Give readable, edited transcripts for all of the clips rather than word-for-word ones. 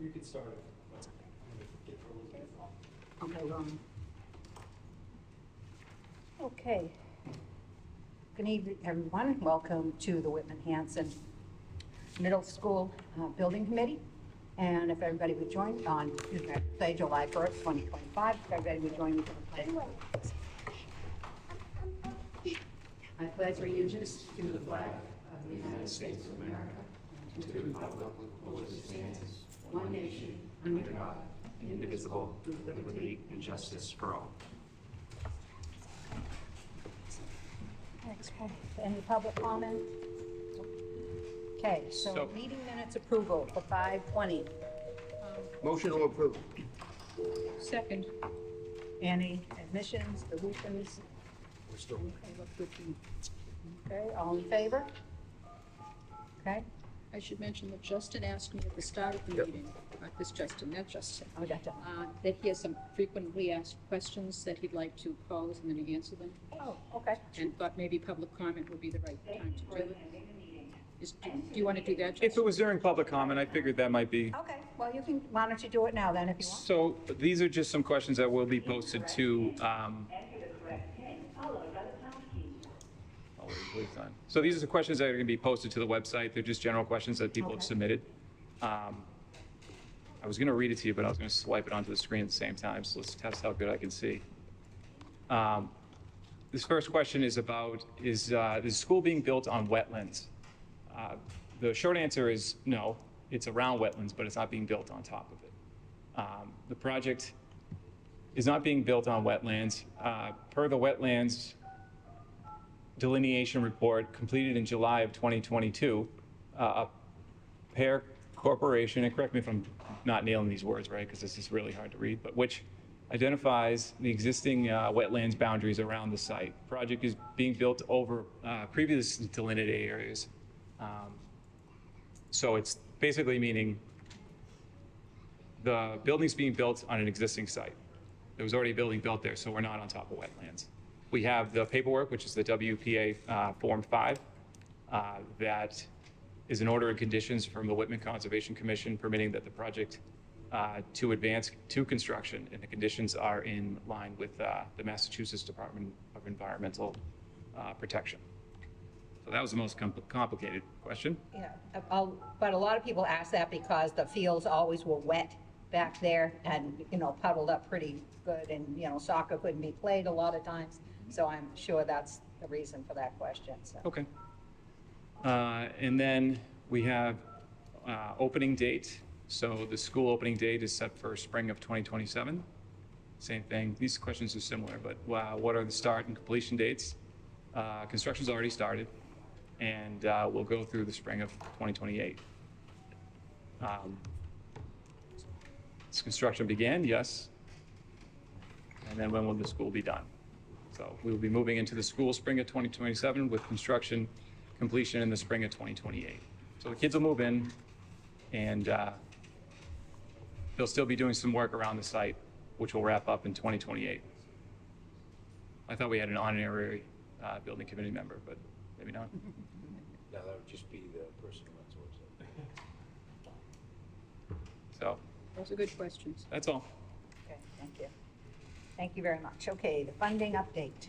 You could start it. Get through a little bit. Okay, okay. Good evening, everyone. Welcome to the Whitman-Hanson Middle School Building Committee. And if everybody would join on Tuesday, July 1st, 2025, if everybody would join me for the pledge. I pledge allegiance to the flag of the United States of America and to the republic for which it stands, one nation, under God, indivisible, with liberty and justice for all. Okay. Any public comment? Okay, so meeting minutes approval for 5:20. Motion to approve. Second. Any admissions, deletions? We're still. Okay, all in favor? Okay, I should mention that Justin asked me at the start of the Yep. meeting, not this Justin, that Justin, I got that. that he has some frequently asked questions that he'd like to pose and then answer them, Oh, okay. and thought maybe public comment would be the right time to do it. Do you want to do that, Justin? If it was during public comment, I figured that might be. Okay, well, you can, why don't you do it now then if you want? So these are just some questions that will be posted to, so these are the questions that are going to be posted to the website. They're just general questions that people have Okay. submitted. I was going to read it to you, but I was going to swipe it onto the screen at the same time, so let's test how good I can see. This first question is about, is the school being built on wetlands? The short answer is no. It's around wetlands, but it's not being built on top of it. The project is not being built on wetlands. Per the wetlands delineation report completed in July of 2022, a Pear Corporation, and correct me if I'm not nailing these words right, because this is really hard to read, but which identifies the existing wetlands boundaries around the site. Project is being built over previously delineated areas. So it's basically meaning the building's being built on an existing site. There was already a building built there, so we're not on top of wetlands. We have the paperwork, which is the WPA Form 5, that is an order and conditions from the Whitman Conservation Commission permitting that the project to advance to construction, and the conditions are in line with the Massachusetts Department of Environmental Protection. So that was the most complicated question. Yeah, but a lot of people ask that because the fields always were wet back there and, puddled up pretty good, and, soccer couldn't be played a lot of times. So I'm sure that's the reason for that question, so. Okay. And then we have opening date. So the school opening date is set for spring of 2027. Same thing. These questions are similar, but what are the start and completion dates? Construction's already started, and we'll go through the spring of 2028. Does construction begin? Yes. And then when will the school be done? So we will be moving into the school spring of 2027 with construction completion in the spring of 2028. So the kids will move in, and they'll still be doing some work around the site, which will wrap up in 2028. I thought we had an honorary building committee member, but maybe not. No, that would just be the person who runs the website. So Those are good questions. that's all. Okay, thank you. Thank you very much. Okay, the funding update.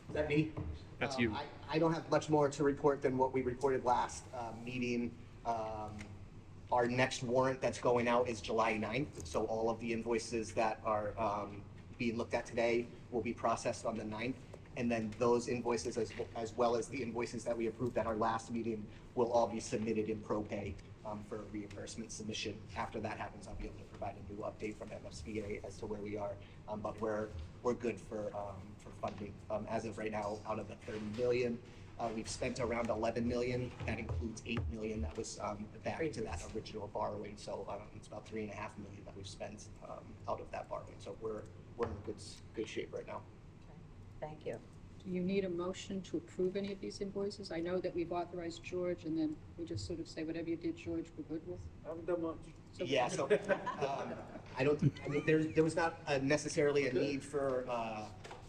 Is that me? That's you. I don't have much more to report than what we reported last meeting. Our next warrant that's going out is July 9th. So all of the invoices that are being looked at today will be processed on the 9th. And then those invoices, as well as the invoices that we approved at our last meeting, will all be submitted in ProPay for reimbursement submission. After that happens, I'll be able to provide a new update from MSBA as to where we are. But we're good for funding. As of right now, out of the 30 million, we've spent around 11 million. That includes 8 million that was back to that original borrowing. So it's about 3.5 million that we've spent out of that borrowing. So we're in good shape right now. Okay, thank you. Do you need a motion to approve any of these invoices? I know that we've authorized George, and then we just sort of say, whatever you did, George, we're good with. I haven't done much. Yeah, so I mean, there was not necessarily a need for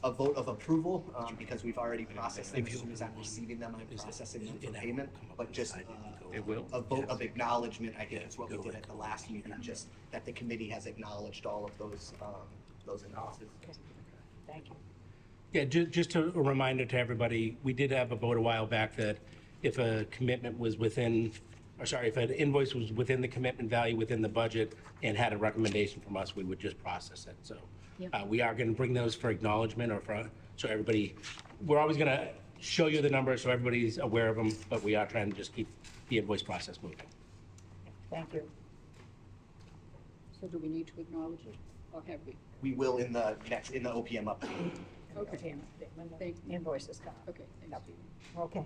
a vote of approval because we've already processed them. As soon as I'm receiving them, I'm processing them for payment. But just It will. A vote of acknowledgement, I think is what we did at the last meeting, just that the committee has acknowledged all of those analyses. Thank you. Yeah, just a reminder to everybody, we did have a vote a while back that if a commitment was within, or sorry, if an invoice was within the commitment value within the budget and had a recommendation from us, we would just process it. So we are going to bring those for acknowledgement or for, so everybody, we're always going to show you the numbers so everybody's aware of them, but we are trying to just keep the invoice process moving. Thank you. So do we need to acknowledge it, or have we? We will in the OPM update. Okay. When the Thank you. invoices come. Okay, thank you. Okay.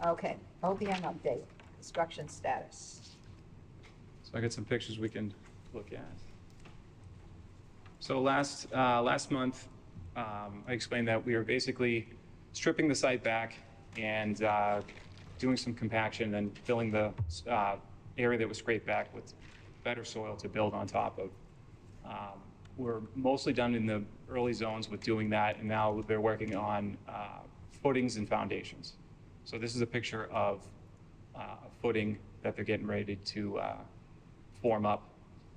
Okay, OPM update, construction status. So I got some pictures we can look at. So last month, I explained that we were basically stripping the site back and doing some compaction and filling the area that was scraped back with better soil to build on top of. We're mostly done in the early zones with doing that, and now they're working on footings and foundations. So this is a picture of a footing that they're getting ready to form up.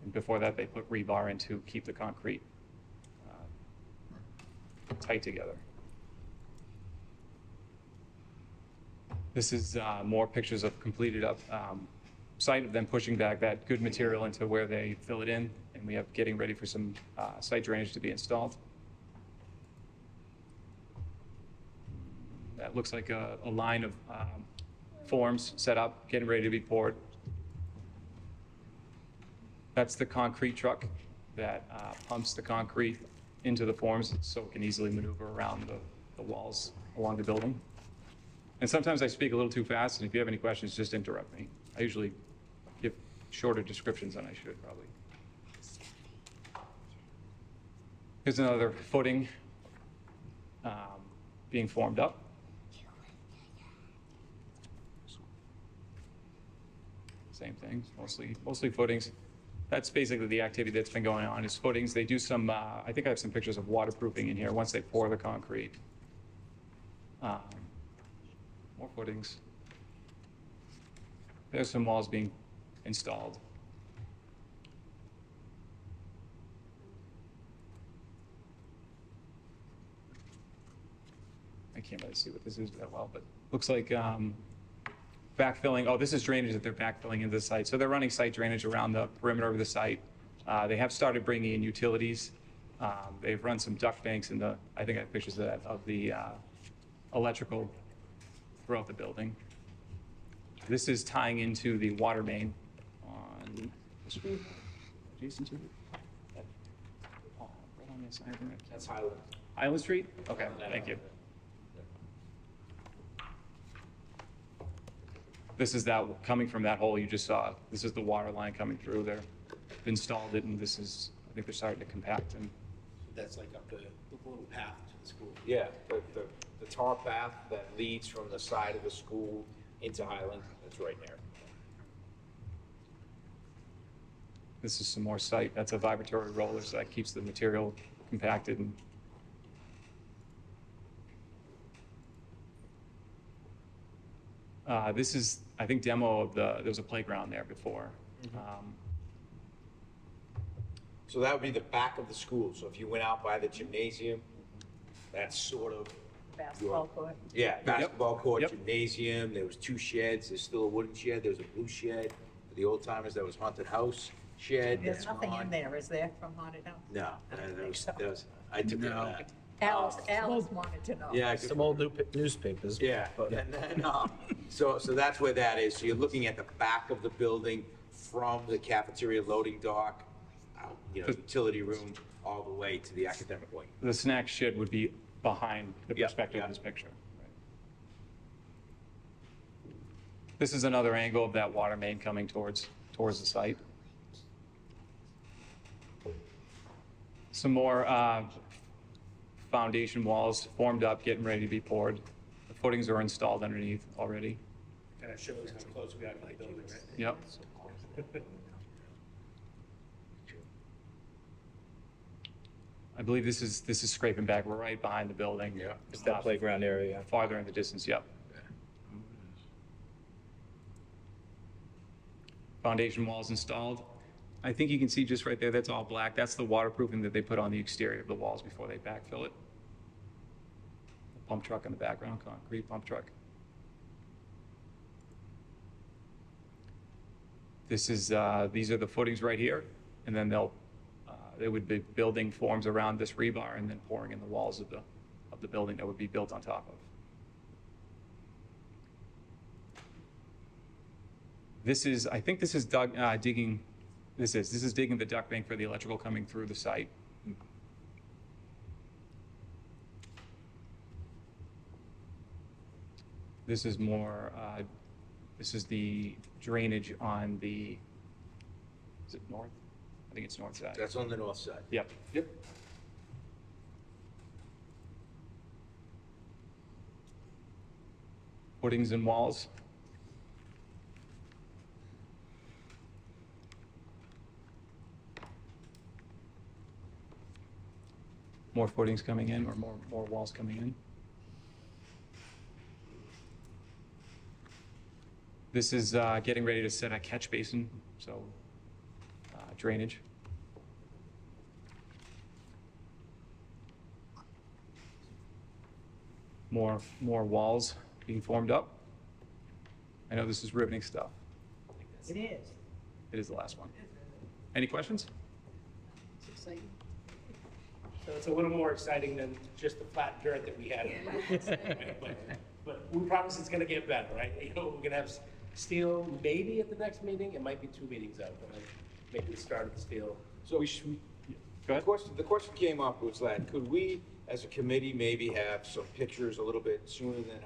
And before that, they put rebar in to keep the concrete tight together. This is more pictures of completed up site of them pushing back that good material into where they fill it in, and we have getting ready for some site drainage to be installed. That looks like a line of forms set up, getting ready to be poured. That's the concrete truck that pumps the concrete into the forms so it can easily maneuver around the walls along the building. And sometimes I speak a little too fast, and if you have any questions, just interrupt me. I usually give shorter descriptions than I should, probably. Here's another footing being formed up. Same thing, mostly footings. That's basically the activity that's been going on, is footings. They do some, I think I have some pictures of waterproofing in here once they pour the concrete. More footings. There's some walls being installed. I can't really see what this is that well, but looks like backfilling. Oh, this is drainage that they're backfilling into the site. So they're running site drainage around the perimeter of the site. They have started bringing in utilities. They've run some duct banks in the, I think I have pictures of that, of the electrical throughout the building. This is tying into the water main on the street, adjacent to it. Oh, right on this side. That's Highland. Island Street? Okay, thank you. This is that, coming from that hole you just saw. This is the water line coming through there. Installed it, and this is, I think they're starting to compact and. That's like up the little path to the school. Yeah, the tar path that leads from the side of the school into Highland, that's right there. This is some more site. That's a vibratory roller, so that keeps the material compacted. And this is, I think, demo of there was a playground there before. So that would be the back of the school. So if you went out by the gymnasium, that's sort of. Basketball court. Yeah, basketball court, Yep. gymnasium, there was 2 sheds, there's still a wooden shed, there's a blue shed. For the old timers, that was haunted house shed, There's that's nothing in gone. there, is there, from Haunted House? No, that was, I took it out. Alice wanted to know. Yeah, Some old newspapers. yeah, and then, so that's where that is. So you're looking at the back of the building from the cafeteria loading dock, out, utility room, all the way to the academic wing. The snack shed would be behind the Yeah, perspective yeah. of this picture. Right. This is another angle of that water main coming towards the site. Some more foundation walls formed up, getting ready to be poured. The footings are installed underneath already. Kind of shows how close we are to the building, right? Yep. I believe this is scraping back. We're right behind the building. Yeah. It's that playground area. Farther in the distance, yep. Foundation walls installed. I think you can see just right there, that's all black. That's the waterproofing that they put on the exterior of the walls before they backfill it. The pump truck in the background, concrete pump truck. This is, these are the footings right here, and then they would be building forms around this rebar and then pouring in the walls of the building that would be built on top of. This is, I think this is digging, this is digging the duct bank for the electrical coming through the site. This is more, this is the drainage on the, is it north? I think it's north side. That's on the north side. Yep. Yep. Footings and walls. More footings coming in, or more walls coming in. This is getting ready to set a catch basin, so drainage. More walls being formed up. I know this is riveting stuff. It is. It is the last one. Any questions? It's exciting. So it's a little more exciting than just the flat dirt that we had. But we promise it's gonna get better, right? You know, we're gonna have steel maybe at the next meeting, it might be 2 meetings out, but like, maybe the start of the steel. So Go the ahead. question came up was that, could we, as a committee, maybe have some pictures a little bit sooner than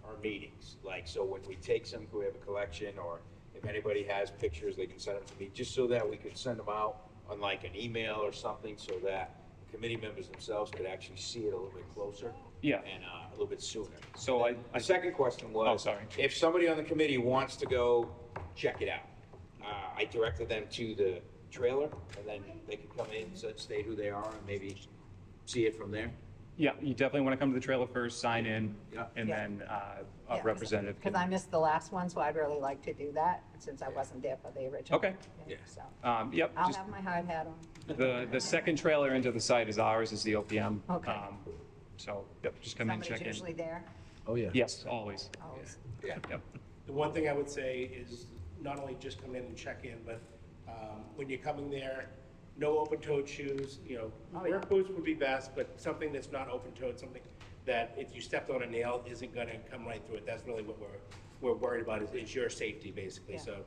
our meetings? Like, so when we take some, could we have a collection, or if anybody has pictures, they can send them to me, just so that we could send them out on like an email or something, so that the committee members themselves could actually see it a little bit closer. Yeah. And a little bit sooner. So The second question was. Oh, sorry. If somebody on the committee wants to go check it out, I directed them to the trailer, and then they could come in, state who they are, and maybe see it from there. Yeah, you definitely want to come to the trailer first, sign in, Yeah. and Yeah. then a representative. Because I missed the last one, so I'd really like to do that, since I wasn't there for the original. Okay. Yeah. So Yep, I'll just have my hard hat on. the second trailer into the site is ours, is the OPM. Okay. So, yep, just come in, Somebody's check in. usually there. Oh, yeah. Yes, always. Always. Yeah. Yep. The one thing I would say is not only just come in and check in, but when you're coming there, no open-toed shoes, you know, Oh, yeah. work boots would be best, but something that's not open-toed, something that if you stepped on a nail isn't gonna come right through it. That's really what we're worried about, is your safety, basically. Yeah. So,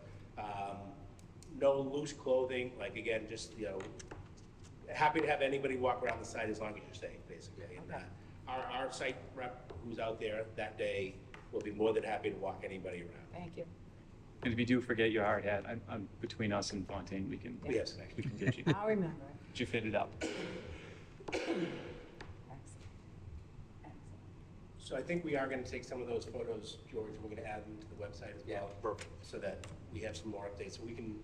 no loose clothing, like, again, just, you know, happy to have anybody walk around the site as long as you're safe, basically. And, Okay. our site rep who's out there that day will be more than happy to walk anybody around. Thank you. And if you do forget your hard hat, I'm between us and Fontaine, we can Yes. we can get you, I'll remember it. get you fitted up. Excellent. Excellent. So I think we are gonna take some of those photos, George, and we're gonna add them to the website as Yeah, well. perfect. So that we have some more updates. So we can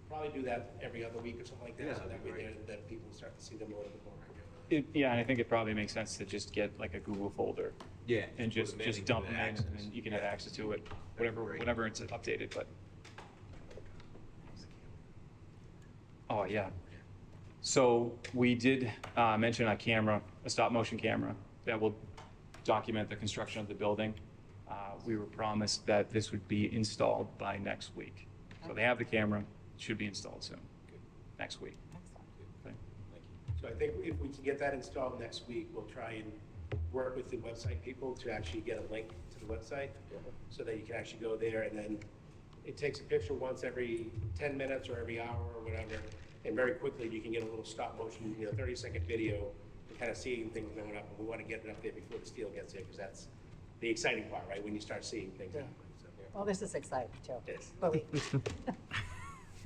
probably do that every other week or something like Yeah, that, so that'd that be way great. that people start to see them a little bit more regularly. Yeah, and I think it probably makes sense to just get like a Google folder Yeah. and put just them in just and dump give them it in, access. and then you can have Yeah. access to it, That'd be great. whenever it's updated, but. Oh, yeah. So we did mention a camera, a stop-motion camera, that will document the construction of the building. We were promised that this would be installed by next week. So they have the camera, it should be installed soon, next week. Excellent. Okay. Thank you. So I think if we can get that installed next week, we'll try and work with the website people to actually get a link to the website, so that you can actually go there, and then it takes a picture once every 10 minutes or every hour or whatever, and very quickly you can get a little stop motion, 30-second video to kind of seeing things going up, and we want to get it up there before the steel gets there, because that's the exciting part, right, when you start seeing things happen. So, Well, this is exciting, too. Yes. Believe me.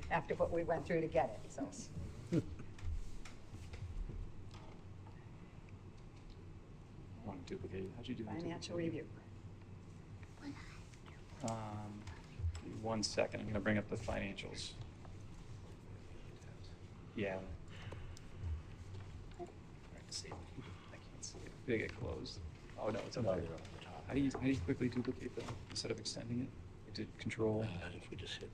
After what we went through to get it, so. Want to duplicate it? How'd you do the Financial duplicate? review. Give me 1 second, I'm gonna bring up the financials. Yeah. I can't see it. They get closed. Oh, no, it's up No, there. you're up the top. How do you quickly duplicate them instead of extending it? To control. If we just hit.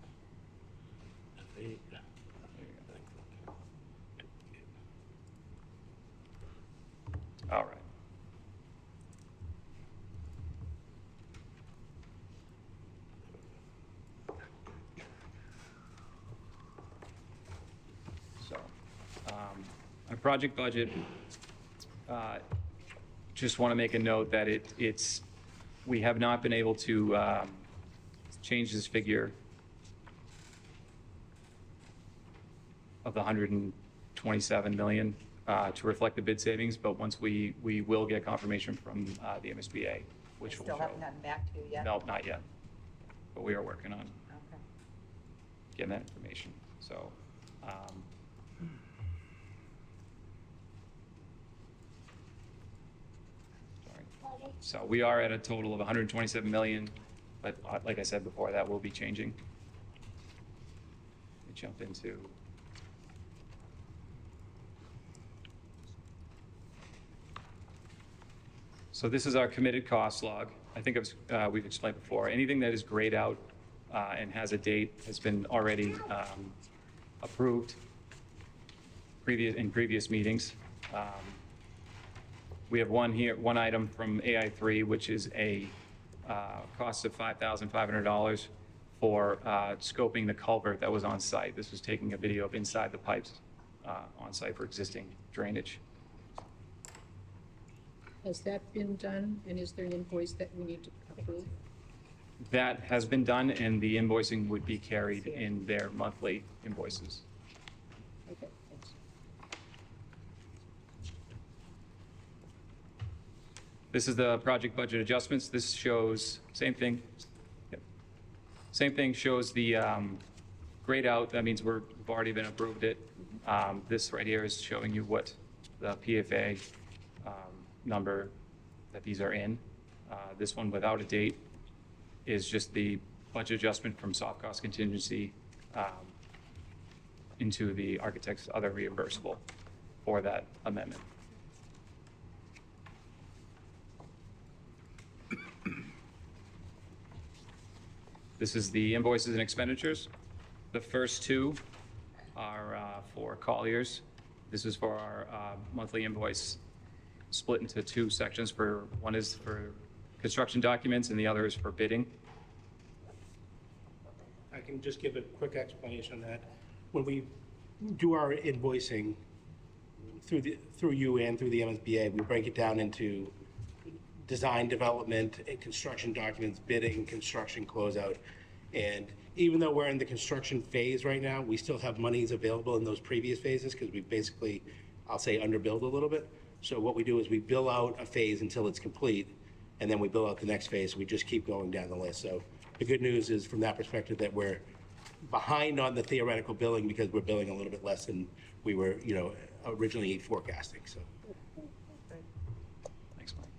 Our project budget, just want to make a note that we have not been able to change this figure of the 127 million to reflect the bid savings, but once we will get confirmation from the MSBA, which will Still show. haven't gotten back to you yet? No, not yet, but we are working on Okay. getting that information, so. Sorry. So we are at a total of 127 million, but like I said before, that will be changing. Let me jump into. So this is our committed cost log. I think we've explained before, anything that is grayed out and has a date has been already approved in previous meetings. We have one item from AI3, which is a cost of $5,500 for scoping the culvert that was on site. This was taking a video of inside the pipes on site for existing drainage. Has that been done, and is there an invoice that we need to approve? That has been done, and the invoicing would be carried in their monthly invoices. Okay, thanks. This is the project budget adjustments. This shows, same thing. Yep. Same thing, shows the grayed out. That means we've already been approved it. This right here is showing you what the PFA number that these are in. This one without a date is just the budget adjustment from soft cost contingency into the architect's other reimbursable for that amendment. This is the invoices and expenditures. The first two are for Colliers. This is for our monthly invoice split into two sections. One is for construction documents and the other is for bidding. I can just give a quick explanation on that. When we do our invoicing through you and through the MSBA, we break it down into design, development, and construction documents, bidding, construction closeout. And even though we're in the construction phase right now, we still have monies available in those previous phases because we basically, I'll say, underbilled a little bit. So what we do is we bill out a phase until it's complete, and then we bill out the next phase. We just keep going down the list. So the good news is from that perspective that we're behind on the theoretical billing because we're billing a little bit less than we were, originally forecasting, so. Thanks, Mike.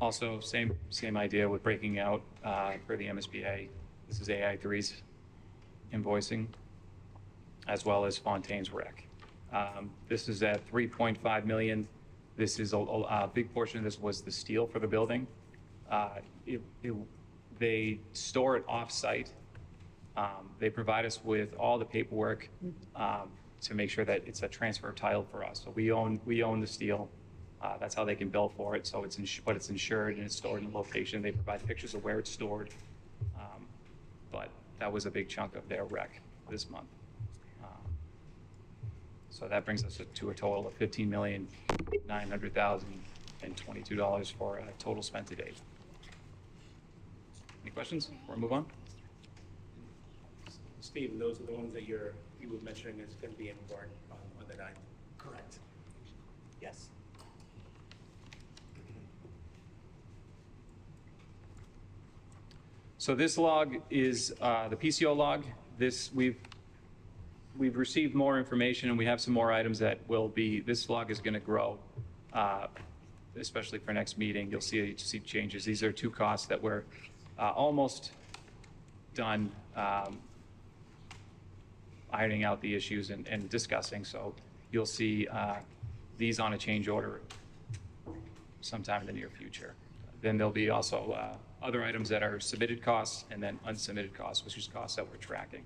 Also, same idea with breaking out for the MSBA. This is AI3's invoicing, as well as Fontaine's rec. This is at 3.5 million. This is a big portion of this was the steel for the building. They store it off-site. They provide us with all the paperwork to make sure that it's a transfer of title for us. So we own the steel. That's how they can bill for it. So it's insured and it's stored in a location. They provide pictures of where it's stored. But that was a big chunk of their rec this month. So that brings us to a total of $15,900,022 for a total spent to date. Any questions before we move on? Steve, those are the ones that you were mentioning is going to be in warrant on the 9th. Correct. Yes. So this log is the PCO log. We've received more information and we have some more items that this log is going to grow, especially for next meeting. You'll see changes. These are two costs that were almost done ironing out the issues and discussing. So you'll see these on a change order sometime in the near future. Then there'll be also other items that are submitted costs and then unsubmitted costs, which is costs that we're tracking.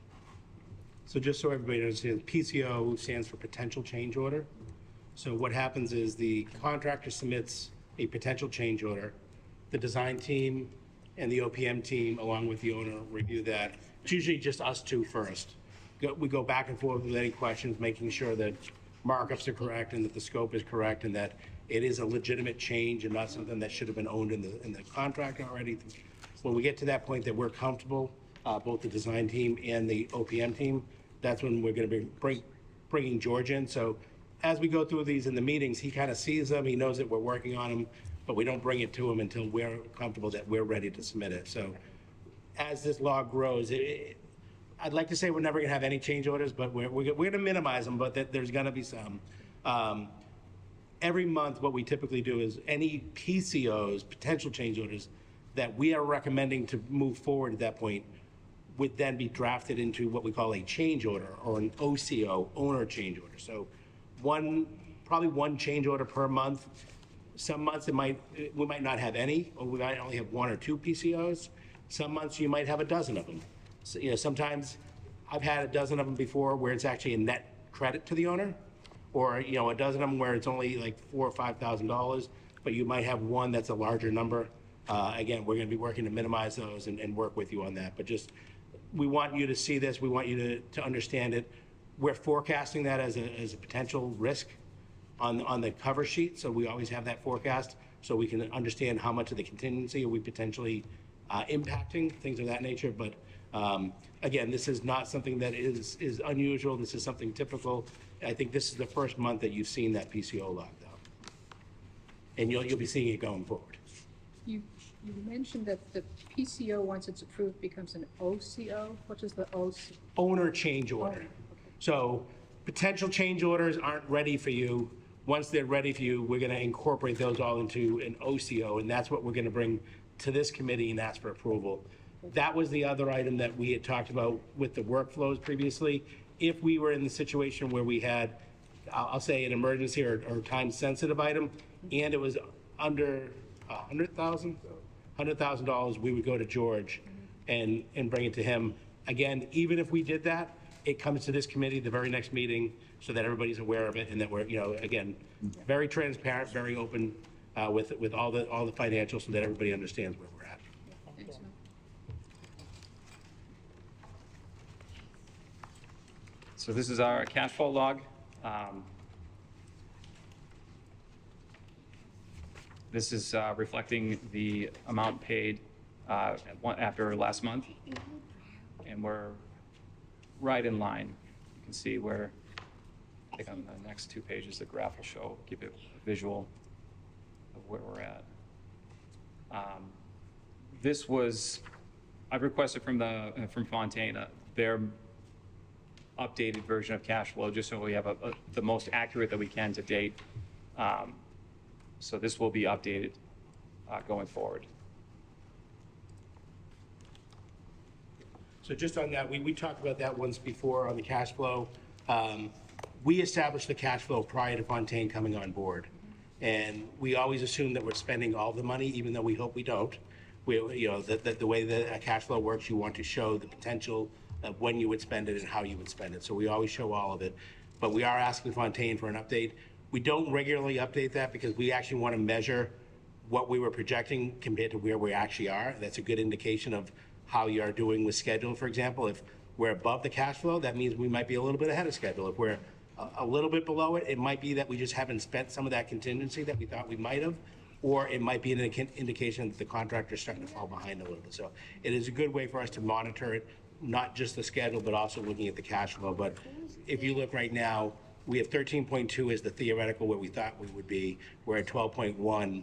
So just so everybody understands, PCO stands for potential change order. So what happens is the contractor submits a potential change order. The design team and the OPM team, along with the owner, review that. It's usually just us two first. we go back and forth with any questions, making sure that markups are correct and that the scope is correct and that it is a legitimate change and not something that should have been owned in the contract already. When we get to that point that we're comfortable, both the design team and the OPM team, that's when we're going to be bringing George in. So as we go through these in the meetings, he kind of sees them, he knows that we're working on them, but we don't bring it to him until we're comfortable that we're ready to submit it. So as this log grows, I'd like to say we're never going to have any change orders, but we're going to minimize them, but there's going to be some. Every month, what we typically do is any PCOs, potential change orders, that we are recommending to move forward at that point would then be drafted into what we call a change order or an OCO, owner change order. So probably one change order per month. Some months we might not have any, or we might only have 1 or 2 PCOs. Some months you might have a dozen of them. So, sometimes I've had a dozen of them before where it's actually a net credit to the owner, or a dozen of them where it's only like $4,000 or $5,000, but you might have one that's a larger number. Again, we're going to be working to minimize those and work with you on that. But just, we want you to see this. We want you to understand it. We're forecasting that as a potential risk on the cover sheet. So we always have that forecast so we can understand how much of the contingency are we potentially impacting, things of that nature. But again, this is not something that is unusual. This is something typical. I think this is the first month that you've seen that PCO log down. And you'll be seeing it going forward. You mentioned that the PCO, once it's approved, becomes an OCO. What is the OCO? Owner change order. So potential change orders aren't ready for you. Once they're ready for you, we're going to incorporate those all into an OCO, and that's what we're going to bring to this committee and ask for approval. That was the other item that we had talked about with the workflows previously. If we were in the situation where we had, I'll say, an emergency or time-sensitive item, and it was under $100,000, we would go to George and bring it to him. Again, even if we did that, it comes to this committee the very next meeting so that everybody's aware of it and that we're, again, very transparent, very open with all the financials so that everybody understands where we're at. Thanks, Mel. So this is our cash flow log. This is reflecting the amount paid after last month, and we're right in line. You can see where, I think on the next 2 pages, the graph will show, give you a visual of where we're at. This was, I've requested from Fontaine their updated version of cash flow, just so we have the most accurate that we can to date. So this will be updated going forward. So just on that, we talked about that once before on the cash flow. We established the cash flow prior to Fontaine coming on board. And we always assume that we're spending all the money, even though we hope we don't. The way that cash flow works, you want to show the potential of when you would spend it and how you would spend it. So we always show all of it. But we are asking Fontaine for an update. We don't regularly update that because we actually want to measure what we were projecting compared to where we actually are. That's a good indication of how you are doing with schedule, for example. If we're above the cash flow, that means we might be a little bit ahead of schedule. If we're a little bit below it, it might be that we just haven't spent some of that contingency that we thought we might have, or it might be an indication that the contractor's starting to fall behind a little bit. So it is a good way for us to monitor it, not just the schedule, but also looking at the cash flow. But if you look right now, we have 13.2 as the theoretical where we thought we would be. We're at 12.1.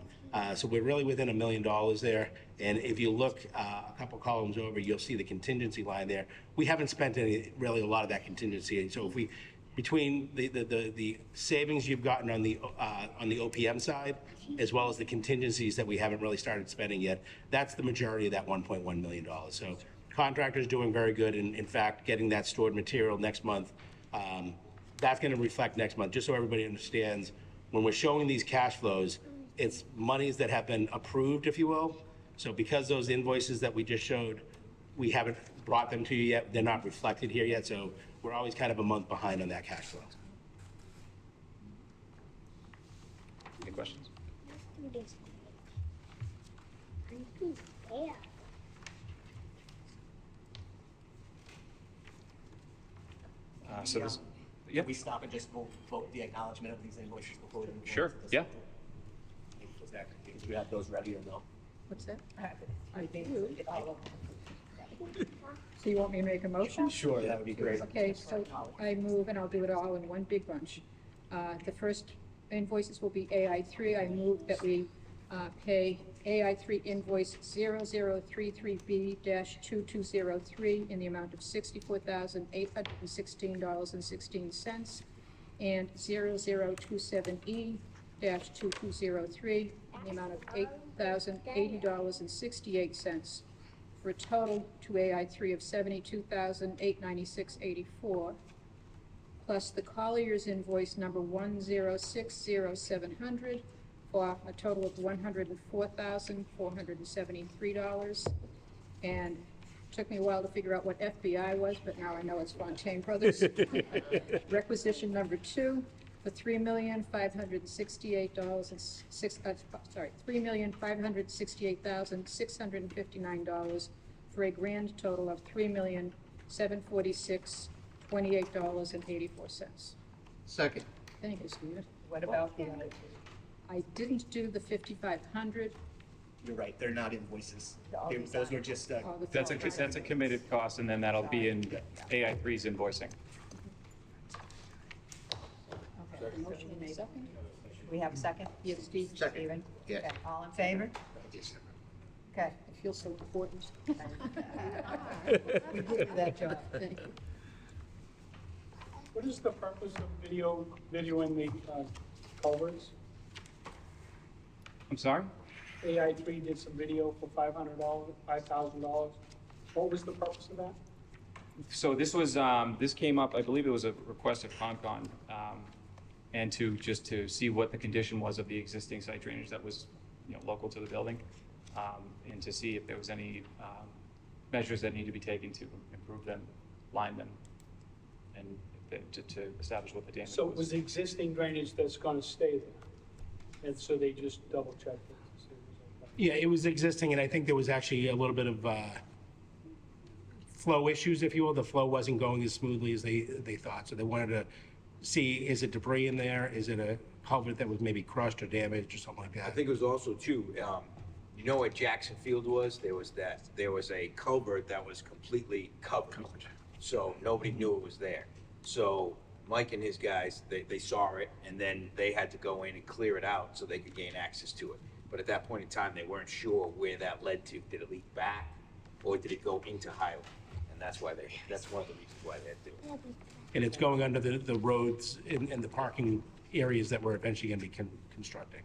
So we're really within $1 million there. And if you look a couple columns over, you'll see the contingency line there. We haven't spent really a lot of that contingency. So if we, between the savings you've gotten on the OPM side, as well as the contingencies that we haven't really started spending yet, that's the majority of that $1.1 million. So contractor's doing very good. And in fact, getting that stored material next month, that's going to reflect next month. Just so everybody understands, when we're showing these cash flows, it's monies that have been approved, if you will. So because those invoices that we just showed, we haven't brought them to you yet, they're not reflected here yet. So we're always kind of a month behind on that cash flow. Any questions? So this, yeah, Can we stop and just vote the acknowledgement of these invoices before we move on Sure, to this? yeah. Do you have those ready or no? What's that? I do. So you want me to make a motion? Sure, that would be great. Okay, so I move, and I'll do it all in one big bunch. The first invoices will be AI3. I move that we pay AI3 invoice 0033B-2203 in the amount of $64,816.16, and 0027E-2203 in the amount of $8,080.68, for a total to AI3 of $72,896.84, plus the Collier's invoice number 1060700 for a total of $104,473. And took me a while to figure out what FBI was, but now I know it's Fontaine Brothers. Requisition number 2 for $3,568,659 for a grand total of $3,746,28.84. Second. Thank you, Stephen. What about the other? I didn't do the 5,500. You're right, they're not invoices. All these Those were just, Oh, the that's a committed cost, and then that'll be in AI3's invoicing. Okay. Motion in a second. We have a second? Yes, Steve. Second. Steven? Yes. Okay, all in favor? Okay. I feel so important. We did do that, Joe. Thank you. What is the purpose of videoing the culverts? I'm sorry? AI3 did some video for $500, $5,000. What was the purpose of that? So this was, this came up, I believe it was a request of Concon, and to see what the condition was of the existing site drainage that was, local to the building, and to see if there was any measures that need to be taken to improve them, line them, and to establish what the damage was. So it was existing drainage that's going to stay there? And so they just double checked it? to see if it was okay. Yeah, it was existing, and I think there was actually a little bit of flow issues, if you will. The flow wasn't going as smoothly as they thought, so they wanted to see, is it debris in there? Is it a culvert that was maybe crushed or damaged or something like I that? think it was also too, you know what Jackson Field was? There was a culvert that was completely covered. So nobody knew it was there. So Mike and his guys, they saw it, and then they had to go in and clear it out so they could gain access to it. But at that point in time, they weren't sure where that led to. Did it leak back, or did it go into Highland? And that's one of the reasons why they had to do it. And it's going under the roads and the parking areas that we're eventually going to be constructing.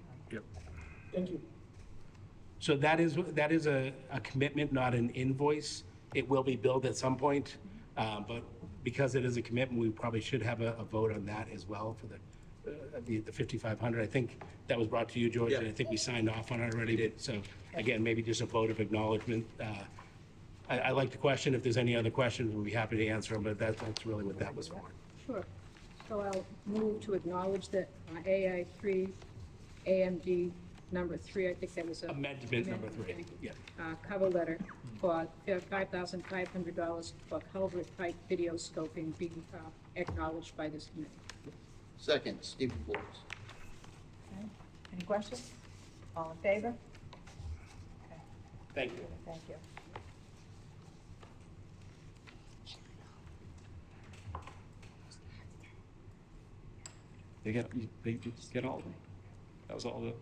Thank you. So that is a commitment, not an invoice. It will be billed at some point, but because it is a commitment, we probably should have a vote on that as well for the 5,500. I think that was brought to you, George, and I think we signed off on it already. We did. So again, maybe just a vote of acknowledgement. I like the question. If there's any other questions, we'll be happy to answer them, but that's really what that was for. Sure. So I'll move to acknowledge that AI3, AMD number 3, I think that was a. Amendment number 3, Thank you. yeah. Cover letter for $5,500 for culvert pipe video scoping being acknowledged by this committee. Second, Stephen Boyes. Okay. Any questions? All in favor? Okay, Thank you. thank you. They just get all of them. That was all the,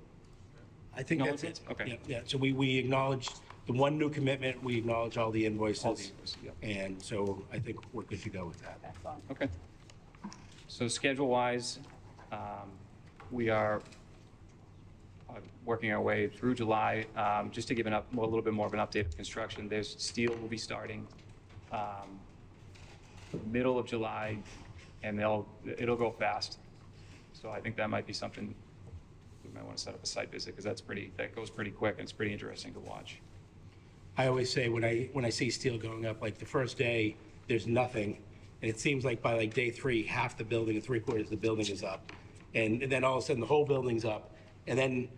I think that's it. Okay. Yeah, so we acknowledged the one new commitment, we acknowledge all the invoices. all the invoices, yeah. And so I think we're good to go with that. Excellent. Okay. So schedule-wise, we are working our way through July. Just to give a little bit more of an update of construction, steel will be starting middle of July, and it'll go fast. So I think that might be something we might want to set up a site visit, because that goes pretty quick, and it's pretty interesting to watch. I always say when I see steel going up, like the first day, there's nothing. And it seems like by like day 3, half the building and 3/4 of the building is up. And then all of a sudden, the whole building's up. And then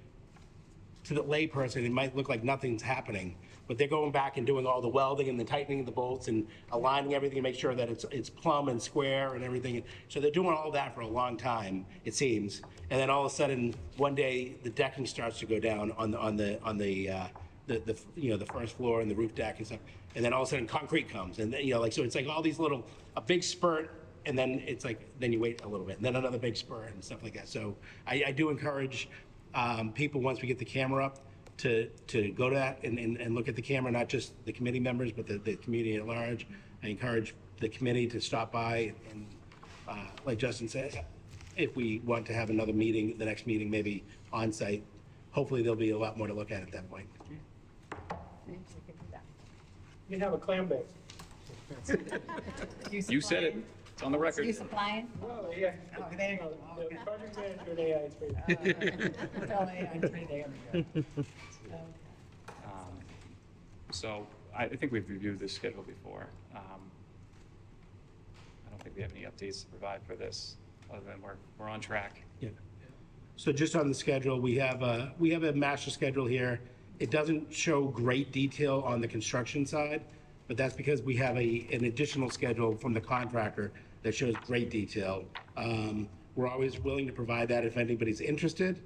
to the layperson, it might look like nothing's happening. but they're going back and doing all the welding and the tightening of the bolts and aligning everything to make sure that it's plumb and square and everything. So they're doing all that for a long time, it seems. And then all of a sudden, one day, the decking starts to go down on the first floor and the roof deck and stuff. And then all of a sudden, concrete comes, and so it's like all these a big spurt, and then it's like, then you wait a little bit, and then another big spurt and stuff like that. So I do encourage people, once we get the camera up, to go to that and look at the camera, not just the committee members, but the community at large. I encourage the committee to stop by and, like Justin said, if we want to have another meeting, the next meeting maybe on-site, hopefully there'll be a lot more to look at that point. You can have a clam bake. You said it. It's on the record. You supplying? Well, yeah. Oh, there you go. The project manager at AI3. Tell me I'm pretty there. So I think we've reviewed this schedule before. I don't think we have any updates to provide for this, other than we're on track. Yeah. So just on the schedule, we have a master schedule here. It doesn't show great detail on the construction side, but that's because we have an additional schedule from the contractor that shows great detail. We're always willing to provide that if anybody's interested.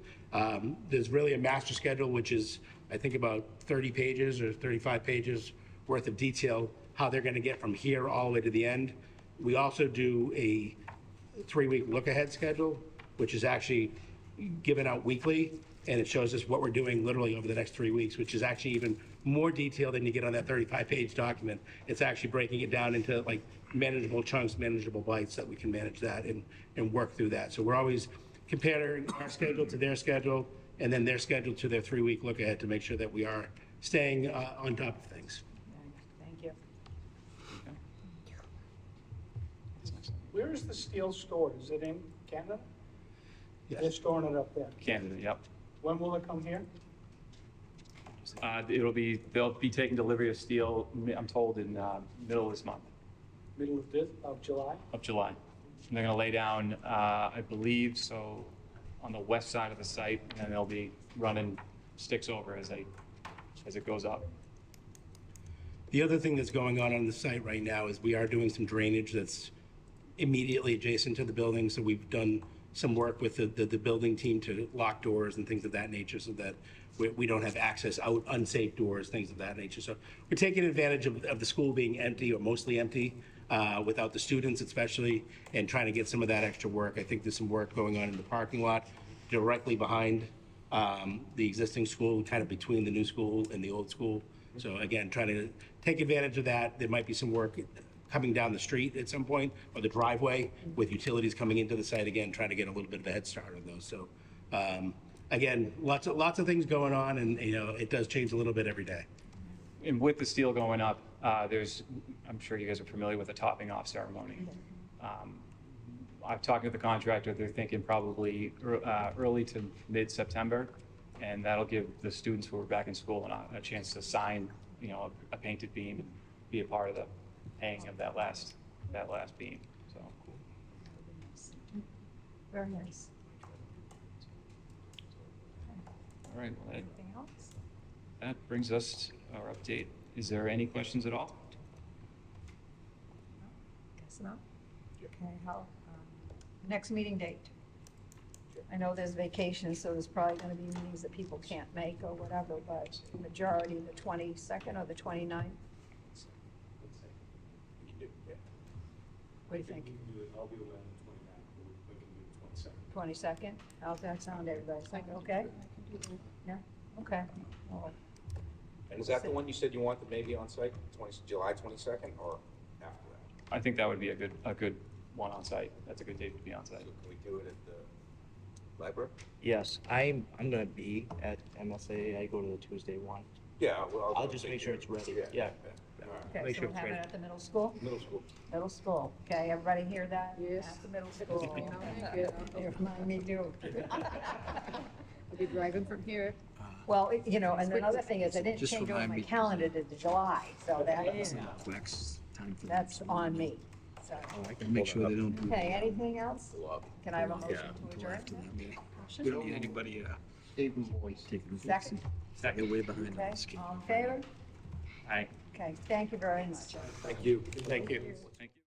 There's really a master schedule, which is, I think, about 30 pages or 35 pages worth of detail, how they're going to get from here all the way to the end. We also do a 3-week look-ahead schedule, which is actually given out weekly, and it shows us what we're doing literally over the next 3 weeks, which is actually even more detail than you get on that 35-page document. It's actually breaking it down into like manageable chunks, manageable bites that we can manage that and work through that. So we're always comparing our schedule to their schedule, and then their schedule to their 3-week look ahead to make sure that we are staying on top of things. Thank you. Where is the steel stored? Is it in Canada? Yes. They're storing it up there. Canada, yep. When will it come here? They'll be taking delivery of steel, I'm told, in middle of this month, Middle of July? of July. And they're gonna lay down, I believe, so on the west side of the site, and they'll be running sticks over as it goes up. The other thing that's going on the site right now is we are doing some drainage that's immediately adjacent to the building. So we've done some work with the building team to lock doors and things of that nature so that we don't have access out, unsafe doors, things of that nature. So we're taking advantage of the school being empty or mostly empty, without the students especially, and trying to get some of that extra work. I think there's some work going on in the parking lot directly behind the existing school, kind of between the new school and the old school. So again, trying to take advantage of that. There might be some work coming down the street at some point, or the driveway with utilities coming into the site, again, trying to get a little bit of a head start on those. So again, lots of things going on, and it does change a little bit every day. And with the steel going up, I'm sure you guys are familiar with the topping off ceremony. I've talked to the contractor, they're thinking probably early to mid-September, and that'll give the students who are back in school a chance to sign, a painted beam, and be a part of the hanging of that last beam, so. Very nice. All right, well, Anything else? that brings us to our update. Is there any questions at all? Guess not. Okay, next meeting date? I know there's vacation, so there's probably gonna be meetings that people can't make or whatever, but majority the 22nd or the 29th? What do you think? I'll be away on the 29th, we can do the 22nd. 22nd? How's that sound, everybody? Okay? Yeah, okay. Well, And is that the one you said you wanted maybe on site, July 22nd, or after that? I think that would be a good one on site. That's a good date to be on So site. can we do it at the library? Yes, I'm gonna be at MSA. I go to the Tuesday one. Yeah, well. I'll just make sure it's ready. Yeah. All right. Okay, Make so sure we'll it's have it ready. at the middle school? Middle school. Middle school, okay, everybody hear that? Yes. At the middle school. I'll make it. You remind me too. I'll be driving from here. Well, and another thing is I didn't Just change over remind my me. calendar to July, so Flex time for the that's next one. on me. So, And make sure they don't do. okay, anything else? Can I have a Yeah, motion to until adjourn? after that meeting. We don't need anybody, Stephen Boyce. taking. Second. They're way behind on Okay, the schedule. all in favor? Aye. Okay, thank you very much. Thank you. Thank you. Thank you.